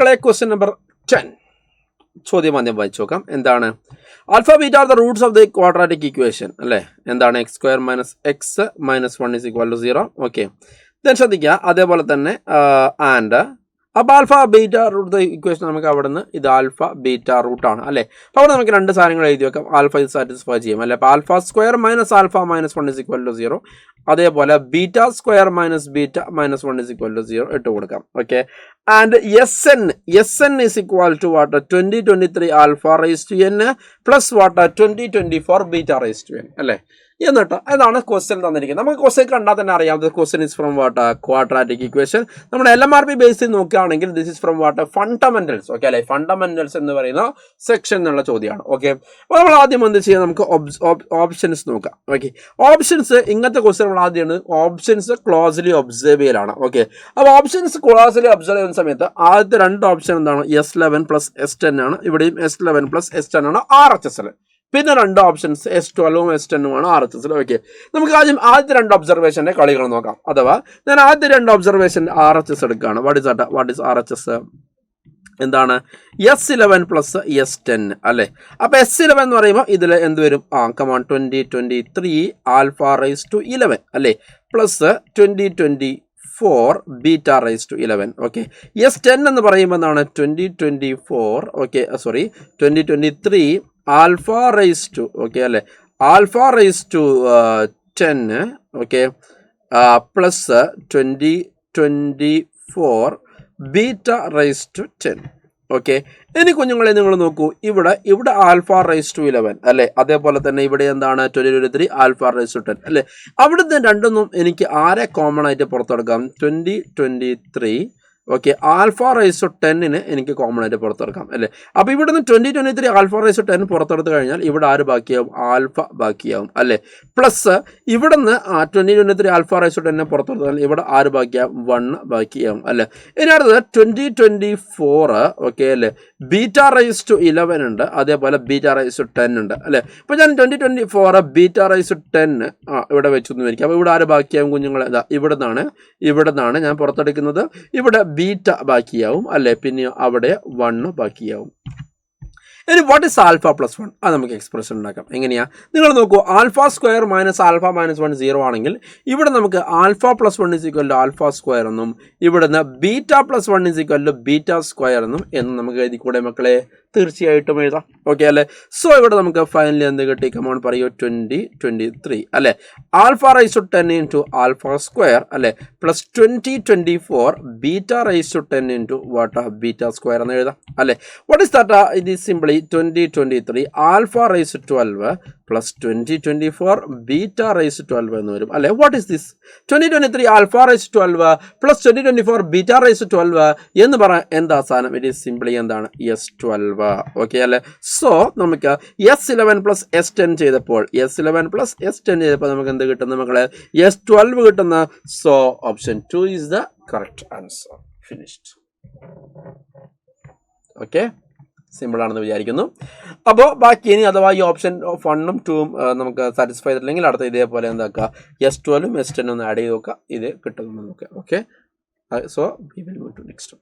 മക്കളെ question number 10 ചോദ്യം ആദ്യം വായിച്ചു നോക്കാം. എന്താണ്? Alpha beta are the Roots of the quadratic equation അല്ലേ? എന്താണ്? x² - x - 1 = 0. ഓക്കെ, ദെൻ ശ്രദ്ധിക്കുക. അതേപോലെ തന്നെ ആൻഡ് അപ്പോൾ ആൽഫ ബീറ്റ റൂട്ട് ഇക്വേഷൻ നമുക്ക് അവിടെ നിന്ന് ഇത് ആൽഫ ബീറ്റ റൂട്ടാണ് അല്ലേ? അപ്പോൾ അവിടെ നമുക്ക് രണ്ട് സാധനങ്ങൾ എഴുതി വെക്കാം. ആൽഫ ഇത് സാറ്റിസ്ഫൈ ചെയ്യും അല്ലേ? അപ്പോൾ alpha square minus alpha minus 1 = 0. അതേപോലെ beta square minus beta minus 1 = 0 ഇട്ട് കൊടുക്കാം. Okay, and S N is equal to what? 2023 alpha rice to n plus what? 2024 beta rice to n അല്ലേ? എന്നിട്ട് അതാണ് ക്വസ്റ്റ്യൻ തന്നിരിക്കുന്നത്. നമുക്ക് ക്വസ്റ്റ്യൻ കണ്ടാൽ തന്നെ അറിയാം. Question is from what? Quadratic equation. നമ്മുടെ LMRP ബേസിൽ നോക്കുകയാണെങ്കിൽ this is from what? Fundamentals. Okay അല്ലേ? ഫണ്ടമെന്റൽസ് എന്ന് പറയുന്ന സെക്ഷൻ എന്നുള്ള ചോദ്യമാണ്. ഓക്കെ, അപ്പോൾ നമ്മൾ ആദ്യം എന്ത് ചെയ്യാം? നമുക്ക് ഓപ്ഷൻസ് നോക്കാം. ഓക്കെ, ഓപ്ഷൻസ് ഇങ്ങനത്തെ ക്വസ്റ്റ്യൻ നമ്മൾ ആദ്യമാണ് ഓപ്ഷൻസ് ക്ലോസ്ലി ഒബ്സർവ് ചെയ്യലാണ്. ഓക്കെ, അപ്പോൾ ഓപ്ഷൻസ് ക്ലോസ്ലി ഒബ്സർവ് ചെയ്യുന്ന സമയത്ത് ആദ്യത്തെ രണ്ട് ഓപ്ഷൻ എന്താണ്? S11 + S10 ആണ്. ഇവിടെയും S11 + S10 ആണ് RHS. പിന്നെ രണ്ട് ഓപ്ഷൻസ് S12 S10 ആണ് RHS. ഓക്കെ, നമുക്ക് ആദ്യത്തെ രണ്ട് ഒബ്സർവേഷൻ്റെ കളികൾ നോക്കാം. അഥവാ ഞാൻ ആദ്യത്തെ രണ്ട് ഒബ്സർവേഷൻ RHS എടുക്കുകയാണ്. What is RHS? എന്താണ്? S11 + S10 അല്ലേ? അപ്പോൾ S11 എന്ന് പറയുമ്പോൾ ഇതിൽ എന്ത് വരും? കമാൺ 2023 ആൽഫ റൈസ് ടു 11 അല്ലേ? Plus 2024 beta rice to 11. Okay, S10 എന്ന് പറയുമ്പോൾ എന്താണ്? 2024 okay 2023 alpha rice to okay അല്ലേ? Alpha rice to 10 okay plus 2024 beta rice to 10. Okay, ഇനി കുഞ്ഞുങ്ങളെ നിങ്ങൾ നോക്കൂ. ഇവിടെ ആൽഫ റൈസ് ടു 11 അല്ലേ? അതേപോലെ തന്നെ ഇവിടെ എന്താണ്? 2023 ആൽഫ റൈസ് ടു 10 അല്ലേ? അവിടുന്ന് രണ്ടൊന്നും എനിക്ക് ആരെ കോമൺ ആയിട്ട് പുറത്തെടുക്കാം? 2023 ഓക്കെ ആൽഫ റൈസ് ടു 10 എനിക്ക് കോമൺ ആയിട്ട് പുറത്തെടുക്കാം അല്ലേ? അപ്പോൾ ഇവിടുന്ന് 2023 ആൽഫ റൈസ് ടു 10 പുറത്തെടുത്ത് കഴിഞ്ഞാൽ ഇവിടെ ആര് ബാക്കിയാവും? ആൽഫ ബാക്കിയാവും അല്ലേ? പ്ലസ് ഇവിടുന്ന് 2023 ആൽഫ റൈസ് ടു 10 പുറത്തെടുത്താൽ ഇവിടെ ആര് ബാക്കിയാവും? 1 ബാക്കിയാവും അല്ലേ? ഇനി അടുത്തത് 2024 ഓക്കെ അല്ലേ? ബീറ്റ റൈസ് ടു 11 ഉണ്ട്. അതേപോലെ ബീറ്റ റൈസ് ടു 10 ഉണ്ട് അല്ലേ? ഇപ്പോൾ ഞാൻ 2024 ബീറ്റ റൈസ് ടു 10 ഇവിടെ വെച്ചു എന്ന് വിചാരിക്കും. അപ്പോൾ ഇവിടെ ആര് ബാക്കിയാവും കുഞ്ഞുങ്ങളെ? ഇവിടെ നിന്നാണ് ഞാൻ പുറത്തെടുക്കുന്നത്. ഇവിടെ ബീറ്റ ബാക്കിയാവും അല്ലേ? പിന്നെ അവിടെ 1 ബാക്കിയാവും. ഇനി വാട്ട് ഈസ് ആൽഫ + 1? അത് നമുക്ക് എക്സ്പ്രഷൻ ഉണ്ടാക്കാം. എങ്ങനെയാ? നിങ്ങൾ നോക്കൂ. Alpha square minus alpha minus 1 0 ആണെങ്കിൽ ഇവിടെ നമുക്ക് ആൽഫ + 1 = ആൽഫ സ്ക്വയർ എന്നും ഇവിടുന്ന് ബീറ്റ + 1 = ബീറ്റ സ്ക്വയർ എന്നും നമുക്ക് എഴുതിക്കൂടെ മക്കളെ? തീർച്ചയായിട്ടും എഴുതാം. ഓക്കെ അല്ലേ? സോ ഇവിടെ നമുക്ക് ഫൈനലി എന്ത് കിട്ടി? കമോൺ പറയൂ. 2023 അല്ലേ? Alpha rice to 10 into alpha square അല്ലേ? Plus 2024 beta rice to 10 into what? Beta square എന്ന് എഴുതാം അല്ലേ? What is that? ഇത് is simply 2023 alpha rice to 12 plus 2024 beta rice to 12 എന്ന് വരും അല്ലേ? What is this? 2023 alpha rice to 12 plus 2024 beta rice to 12 എന്ന് പറയാൻ എന്താ സാധനം? ഇറ്റ് ഈസ് സിംപ്ലി എന്താണ്? S12. ഓക്കെ അല്ലേ? സോ നമുക്ക് S11 + S10 ചെയ്തപ്പോൾ നമുക്ക് എന്ത് കിട്ടുന്ന മക്കളെ? S12 കിട്ടുന്ന. So option 2 is the correct answer. Finished. Okay, simple ആണെന്ന് വിചാരിക്കുന്നു. അപ്പോൾ ബാക്കി ഇനി അഥവാ ഈ ഓപ്ഷൻ 1ഉം 2ഉം നമുക്ക് സാറ്റിസ്ഫൈ ചെയ്തില്ലെങ്കിൽ അടുത്ത ഇതേപോലെ എന്താക്കുക? S12ഉം S10 ഒന്ന് ആഡ് ചെയ്ത് നോക്കുക. ഇത് കിട്ടുമെന്ന് നോക്കുക. Okay, so we will move to next.